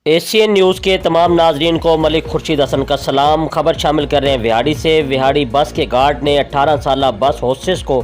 Asian news के तमाम नाजरीन को मलिक खुर्शीद हसन का सलाम। खबर शामिल कर रहे हैं विहाड़ी से। विहाड़ी बस के गार्ड ने 18 साला बस होस्टेस को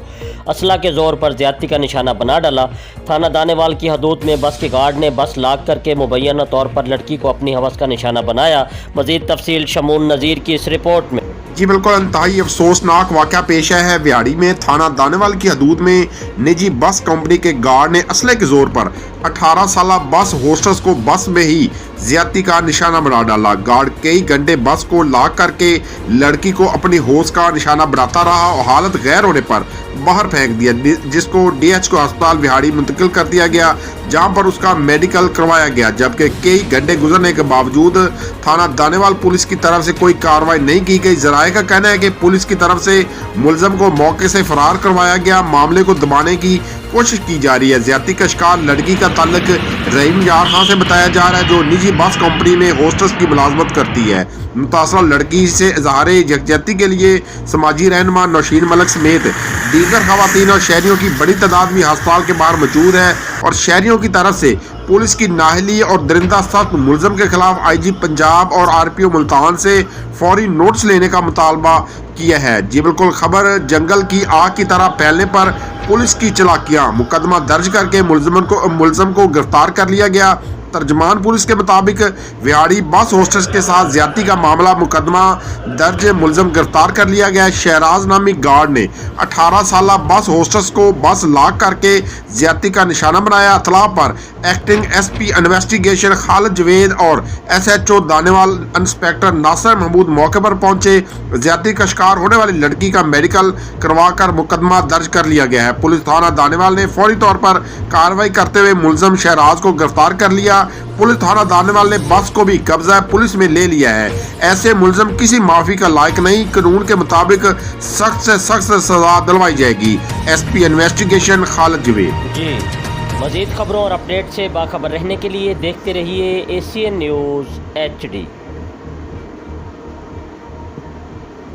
असला के ज़ोर पर ज्यादती का निशाना बना डाला। थाना दानेवाल की हदूद में बस के गार्ड ने बस लाक करके मुबैना तौर पर लड़की को अपनी हवस का निशाना बनाया। मज़ीद तफसील शमून नज़ीर की इस रिपोर्ट में। जी बिल्कुल, इंतहाई अफसोसनाक वाक़या पेश है। विहाड़ी में थाना दानेवाल की हदूद में निजी बस कंपनी के गार्ड ने असले के जोर पर 18 साला बस होस्टेस को बस में ही ज्यादती का निशाना बना डाला। गार्ड कई घंटे बस को लाक करके लड़की को अपनी होश का निशाना बनाता रहा और हालत गैर होने पर बाहर फेंक दिया, जिसको DHO अस्पताल विहाड़ी मुंतकिल कर दिया गया, जहां पर उसका मेडिकल करवाया गया। जबकि कई घंटे गुजरने के बावजूद थाना दानेवाल पुलिस की तरफ से कोई कार्रवाई नहीं की गई। जराये का कहना है कि पुलिस की तरफ से मुलजम को मौके से फरार करवाया गया। मामले को दबाने की कोशिश की जा रही है। ज्यादती का शिकार लड़की का ताल्लुक रहीम यार खान से बताया जा रहा है, जो निजी बस कंपनी में होस्टेस की मुलाजमत करती है। मुतासरा लड़की से इजहार यकजहती के लिए समाजी रहनुमा नौशीन मलिक समेत दीगर खवातीन और शहरियों की बड़ी तादाद भी अस्पताल के बाहर मौजूद है और शहरियों की तरफ से पुलिस की नाहली और दरिंदा सख्त मुलजम के खिलाफ IG पंजाब और RPO मुल्तान से फौरी नोटिस लेने का मुतालबा किया है। जी बिल्कुल, खबर जंगल की आग की तरह फैलने पर पुलिस की चालाकियां, मुकदमा दर्ज करके मुलजम को गिरफ्तार कर लिया गया। तर्जमान पुलिस के मुताबिक विहाड़ी बस होस्टेस के साथ ज्यादती का मामला मुकदमा दर्ज, मुलजम गिरफ्तार कर लिया गया। शहराज नामी गार्ड ने 18 साला बस होस्टेस को बस लाक करके ज्यादती का निशाना बनाया। इत्तला पर acting SP investigation Khalid Javed और SHO दानेवाल इंस्पेक्टर नासिर महमूद मौके पर पहुंचे। ज्यादती का शिकार होने वाली लड़की का मेडिकल करवाकर मुकदमा दर्ज कर लिया गया है। पुलिस थाना दानेवाल ने फौरी तौर पर कार्रवाई करते हुए मुलजम शहराज को गिरफ्तार कर लिया। पुलिस थाना दानेवाल ने बस को भी कब्जा पुलिस में ले लिया है। ऐसे मुलजम किसी माफी का लायक नहीं। कानून के मुताबिक सख्त से सख्त सजा दिलवाई जाएगी। SP investigation Khalid Javed. जी, मज़ीद खबरों और अपडेट से बाखबर रहने के लिए देखते रहिए एशियन न्यूज़ HD।